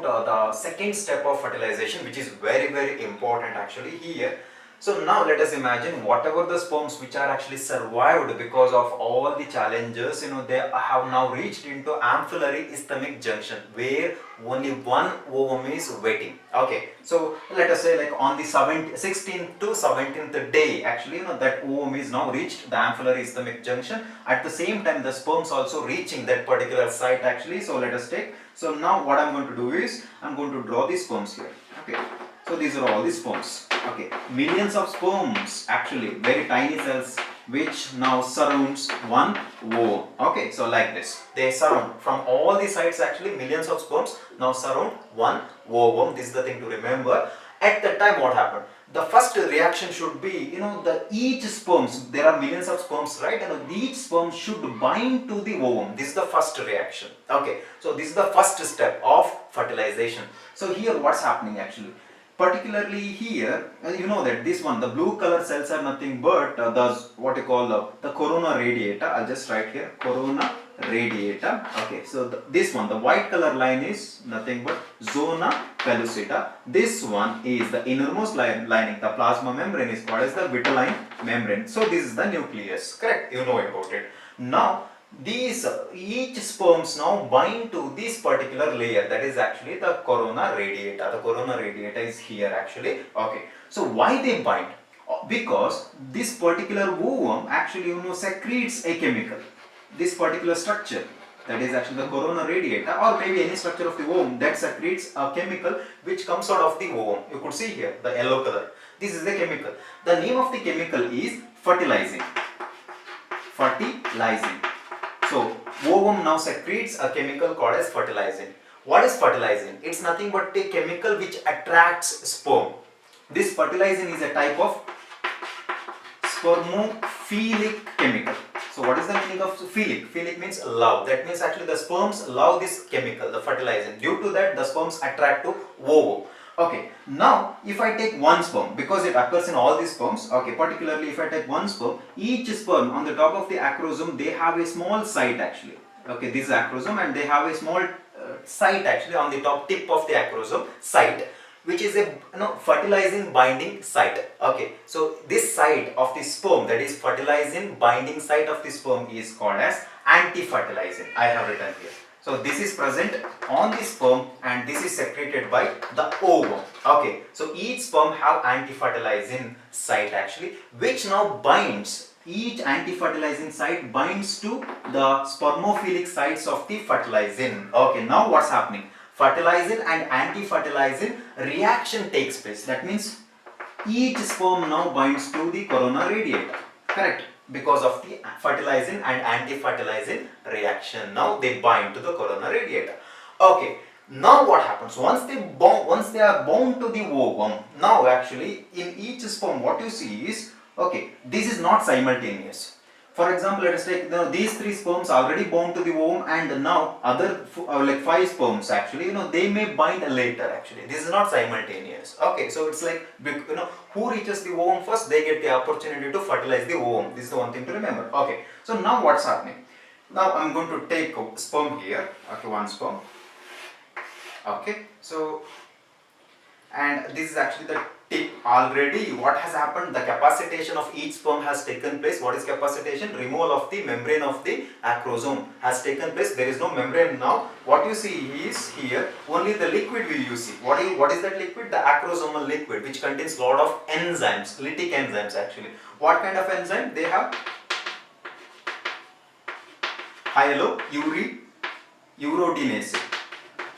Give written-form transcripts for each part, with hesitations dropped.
the second step of fertilization, which is very important actually here. So now let us imagine whatever the sperms which are actually survived because of all the challenges, they have now reached into ampullary isthmic junction where only one ovum is waiting. Okay, so let us say like on the 16th to 17th day actually, that ovum is now reached the ampullary isthmic junction. At the same time the sperms also reaching that particular site actually. So let us take, so now what I'm going to do is I'm going to draw the sperms here. Okay, so these are all the sperms. Okay, millions of sperms actually, very tiny cells which now surrounds one ovum. Okay, so like this, they surround from all the sides actually, millions of sperms now surround one ovum. This is the thing to remember. At that time what happened? The first reaction should be, each sperms, there are millions of sperms, right? And each sperm should bind to the ovum. This is the first reaction. Okay, so this is the first step of fertilization. So here what's happening actually? Particularly here, you know that this one, the blue color cells are nothing but the what you call the corona radiata. I'll just write here corona radiata. Okay, so this one, the white color line is nothing but zona pellucida. This one is the innermost lining, the plasma membrane is called as the vitelline membrane. So this is the nucleus, correct? You know about it. Now each sperms now bind to this particular layer, that is actually the corona radiata. The corona radiata is here actually. Okay, so why they bind? Because this particular ovum actually secretes a chemical. This particular structure, that is actually the corona radiata, or maybe any structure of the ovum, that secretes a chemical which comes out of the ovum. You could see here the yellow color. This is the chemical. The name of the chemical is fertilizing. Fertilizing. So ovum now secretes a chemical called as fertilizing. What is fertilizing? It's nothing but a chemical which attracts sperm. This fertilizing is a type of spermophilic chemical. So what is the meaning of philic? Philic means love. That means actually the sperms love this chemical, the fertilizing. Due to that the sperms attract to ovum. Okay, now if I take one sperm, because it occurs in all these sperms, okay, particularly if I take one sperm, each sperm on the top of the acrosome, they have a small site actually. Okay, this is acrosome and they have a small site actually on the top tip of the acrosome site, which is a fertilizing binding site. Okay, so this site of the sperm, that is fertilizing binding site of the sperm, is called as anti-fertilizing. I have written here. So this is present on the sperm and this is secreted by the ovum. Okay, so each sperm have anti-fertilizing site actually, which now binds, each anti-fertilizing site binds to the spermophilic sites of the fertilizing. Okay, now what's happening? Fertilizing and anti-fertilizing reaction takes place. That means each sperm now binds to the corona radiata, correct? Because of the fertilizing and anti-fertilizing reaction, now they bind to the corona radiata. Okay, now what happens? Once they are bound to the ovum, now actually in each sperm what you see is, okay, this is not simultaneous. For example, let us take these three sperms already bound to the ovum, and now other like 5 sperms actually, they may bind later actually. This is not simultaneous. Okay, so it's like, who reaches the ovum first, they get the opportunity to fertilize the ovum. This is the one thing to remember. Okay, so now what's happening? Now I'm going to take a sperm here. Okay, one sperm. Okay, so, and this is actually the tip. Already what has happened, the capacitation of each sperm has taken place. What is capacitation? Removal of the membrane of the acrosome has taken place. There is no membrane now. What you see is here only the liquid will you see. What is that liquid? The acrosomal liquid, which contains lot of enzymes, lytic enzymes actually. What kind of enzyme they have? Hyaluronidase.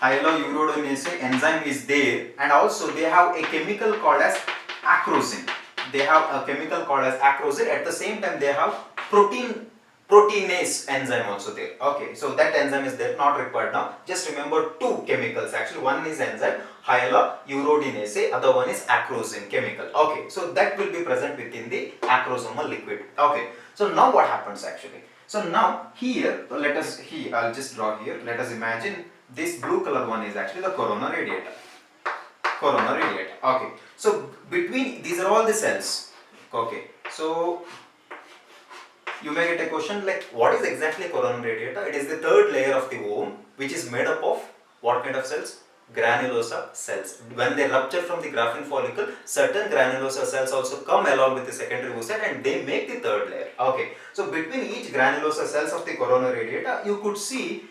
Hyaluronidase enzyme is there, and also they have a chemical called as acrosin. They have a chemical called as acrosin. At the same time they have proteinase enzyme also there. Okay, so that enzyme is there, not required now. Just remember 2 chemicals actually. One is enzyme hyaluronidase, other one is acrosin chemical. Okay, so that will be present within the acrosomal liquid. Okay, so now what happens actually? So now here, I'll just draw here. Let us imagine this blue color one is actually the corona radiata. Corona radiata. Okay. So between these are all the cells. Okay. So you may get a question like, what is exactly corona radiata? It is the third layer of the ovum, which is made up of what kind of cells? granulosa cells. When they rupture from the graphene follicle, certain granulosa cells also come along with the secondary oocyte and they make the third layer. Okay, so between each granulosa cells of the corona radiata, you could see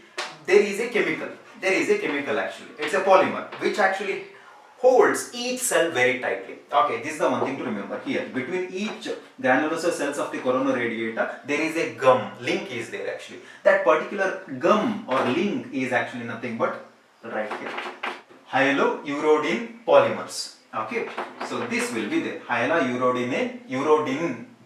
there is a chemical. There is a chemical actually. It's a polymer which actually holds each cell very tightly. Okay, this is the one thing to remember here. Between each granulosa cells of the corona radiata, there is a gum, link is there actually. That particular gum or link is actually nothing but right here, hyaluronic polymers. Okay, so this will be there, hyaluronic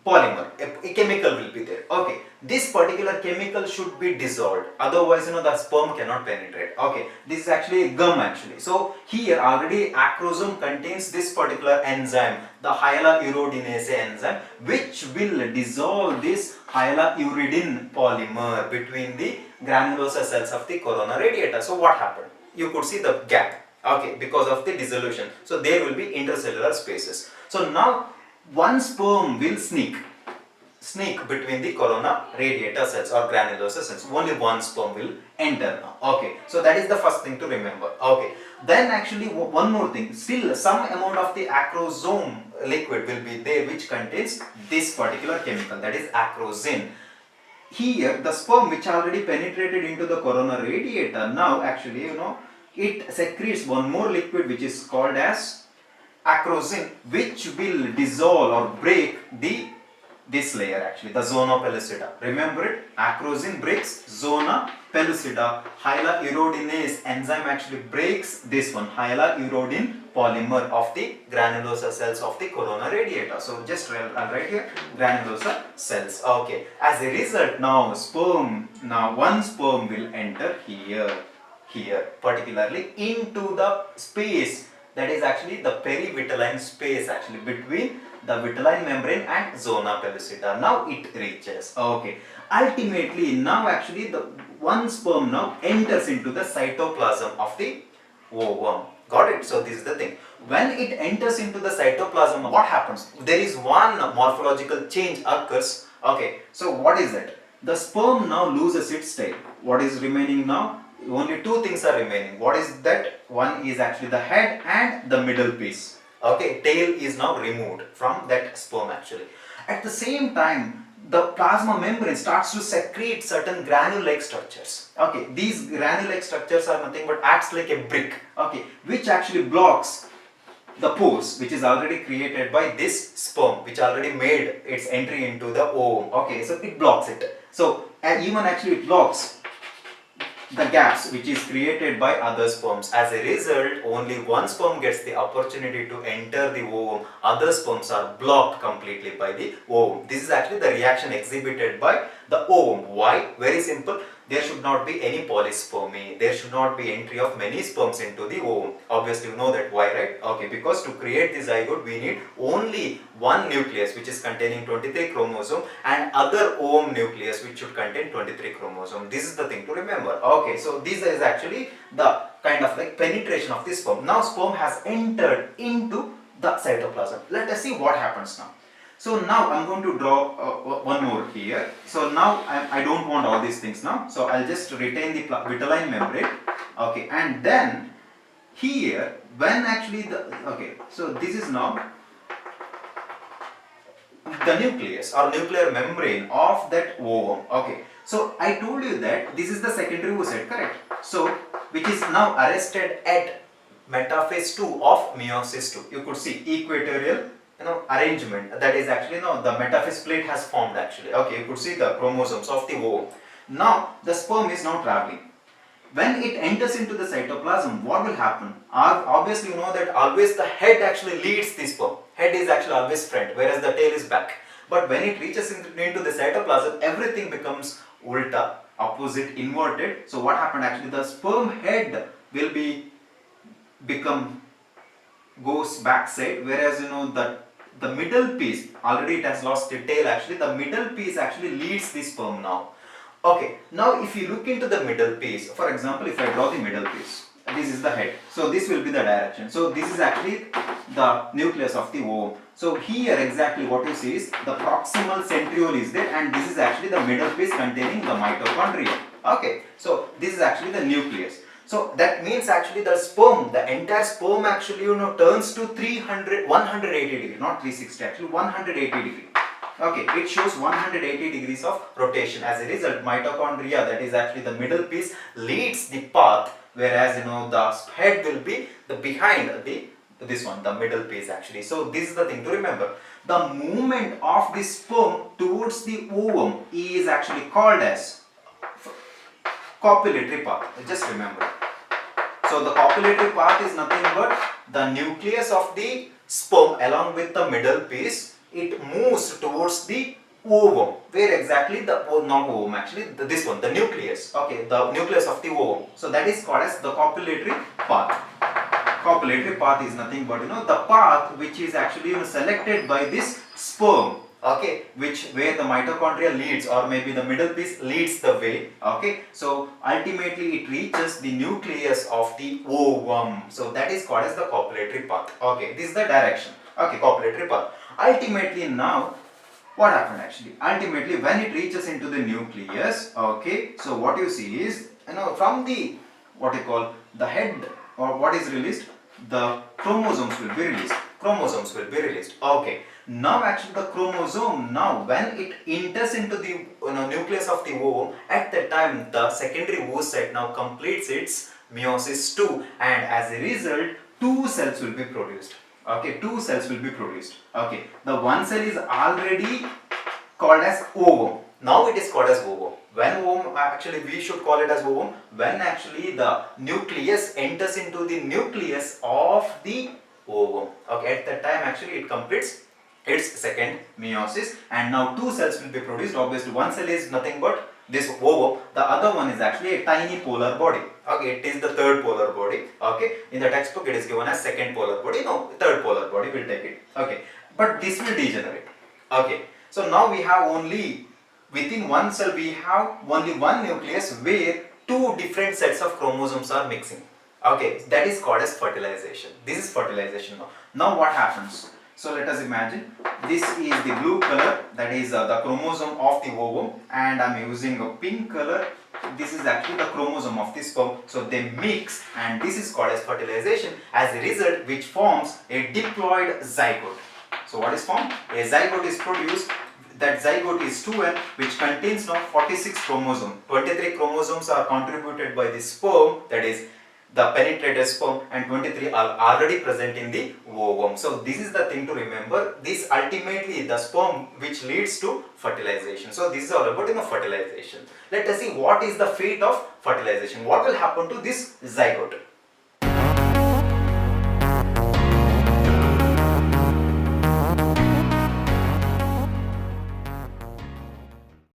polymer, a chemical will be there. Okay, this particular chemical should be dissolved, otherwise the sperm cannot penetrate. Okay, this is actually a gum actually. So here already acrosome contains this particular enzyme, the hyaluronidase enzyme, which will dissolve this hyaluridine polymer between the granulosa cells of the corona radiata. So what happened? You could see the gap, okay, because of the dissolution. So there will be intercellular spaces. So now one sperm will sneak between the corona radiata cells or granulosa cells. Only one sperm will enter now. Okay, so that is the first thing to remember. Okay, then actually one more thing, still some amount of the acrosome liquid will be there which contains this particular chemical, that is acrosin. Here the sperm which already penetrated into the corona radiata, now actually it secretes one more liquid which is called as acrosin, which will dissolve or break this layer actually, the zona pellucida. Remember it, acrosin breaks zona pellucida. Hyaluronidase enzyme actually breaks this one, hyaluridine polymer of the granulosa cells of the corona radiata. So just I'll write here granulosa cells. Okay, as a result now one sperm will enter here particularly into the space that is actually the perivitelline space actually between the vitelline membrane and zona pellucida. Now it reaches. Okay, ultimately now actually the one sperm now enters into the cytoplasm of the ovum. Got it? So this is the thing. When it enters into the cytoplasm, what happens? There is one morphological change occurs. Okay, so what is it? The sperm now loses its tail. What is remaining now? Only two things are remaining. What is that? One is actually the head and the middle piece. Okay, tail is now removed from that sperm actually. At the same time, the plasma membrane starts to secrete certain granule-like structures. Okay, these granule-like structures are nothing but acts like a brick. Okay, which actually blocks the pores which is already created by this sperm, which already made its entry into the ovum. Okay, so it blocks it. So even actually it blocks the gaps which is created by other sperms. As a result, only one sperm gets the opportunity to enter the ovum. Other sperms are blocked completely by the ovum. This is actually the reaction exhibited by the ovum. Why? Very simple. There should not be any polyspermy. There should not be entry of many sperms into the ovum. Obviously you know that why, right? Okay, because to create the zygote we need only one nucleus which is containing 23 chromosome and other ovum nucleus which should contain 23 chromosome. This is the thing to remember. Okay, so this is actually the kind of like penetration of this sperm. Now sperm has entered into the cytoplasm. Let us see what happens now. So now I am going to draw one more here. So now I don't want all these things now. So I'll just retain the vitelline membrane. Okay, and then here when actually so this is now the nucleus or nuclear membrane of that ovum. Okay, so I told you that this is the secondary oocyte, correct? So which is now arrested at metaphase 2 of meiosis 2. You could see equatorial arrangement, that is actually the metaphase plate has formed actually. Okay, you could see the chromosomes of the ovum. Now the sperm is now traveling. When it enters into the cytoplasm, what will happen? Obviously you know that always the head actually leads the sperm. Head is actually always front, whereas the tail is back. But when it reaches into the cytoplasm, everything becomes ulta, opposite, inverted. So what happened actually? The sperm head will goes backside, whereas the middle piece, already it has lost the tail actually, the middle piece actually leads the sperm now. Okay, now if you look into the middle piece, for example, if I draw the middle piece, this is the head, so this will be the direction. So this is actually the nucleus of the ovum. So here exactly what you see is the proximal centriole is there, and this is actually the middle piece containing the mitochondria. Okay, so this is actually the nucleus. So that means actually the sperm, the entire sperm actually turns to 180 degree, not 360, actually 180 degree. Okay, it shows 180 degrees of rotation. As a result, mitochondria, that is actually the middle piece, leads the path, whereas the head will be the behind the middle piece actually. So this is the thing to remember. The movement of the sperm towards the ovum is actually called as copulatory path. Just remember. So the copulatory path is nothing but the nucleus of the sperm along with the middle piece. It moves towards the ovum. Where exactly the not ovum actually this one, the nucleus. Okay, the nucleus of the ovum. So that is called as the copulatory path. Copulatory path is nothing but the path which is actually selected by this sperm. Okay, where the mitochondria leads, or maybe the middle piece leads the way. Okay, so ultimately it reaches the nucleus of the ovum. So that is called as the copulatory path. Okay, this is the direction. Okay, copulatory path. Ultimately now, what happened actually? Ultimately when it reaches into the nucleus, okay, so what you see is from the what you call the head, or what is released, the chromosomes will be released. Chromosomes will be released. Okay, now actually the chromosome, now when it enters into the nucleus of the ovum, at that time the secondary oocyte now completes its meiosis 2, and as a result two cells will be produced. Okay, two cells will be produced. Okay, the one cell is already called as ovum. Now it is called as ovum. When ovum, actually we should call it as ovum when actually the nucleus enters into the nucleus of the ovum. Okay, at that time actually it completes its second meiosis, and now two cells will be produced. Obviously one cell is nothing but this ovum, the other one is actually a tiny polar body. Okay, it is the third polar body. Okay, in the textbook it is given as second polar body. No, third polar body, we'll take it. Okay, but this will degenerate. Okay, so now we have only, within one cell we have only one nucleus where two different sets of chromosomes are mixing. Okay, that is called as fertilization. This is fertilization now. Now what happens? So let us imagine this is the blue color, that is the chromosome of the ovum, and I am using a pink color. This is actually the chromosome of the sperm. So they mix, and this is called as fertilization. As a result, which forms a diploid zygote. So what is formed? A zygote is produced. That zygote is 2n, which contains now 46 chromosomes. 23 chromosomes are contributed by the sperm, that is the penetrated sperm, and 23 are already present in the ovum. So this is the thing to remember. This ultimately the sperm which leads to fertilization. So this is all about fertilization. Let us see what is the fate of fertilization. What will happen to this zygote?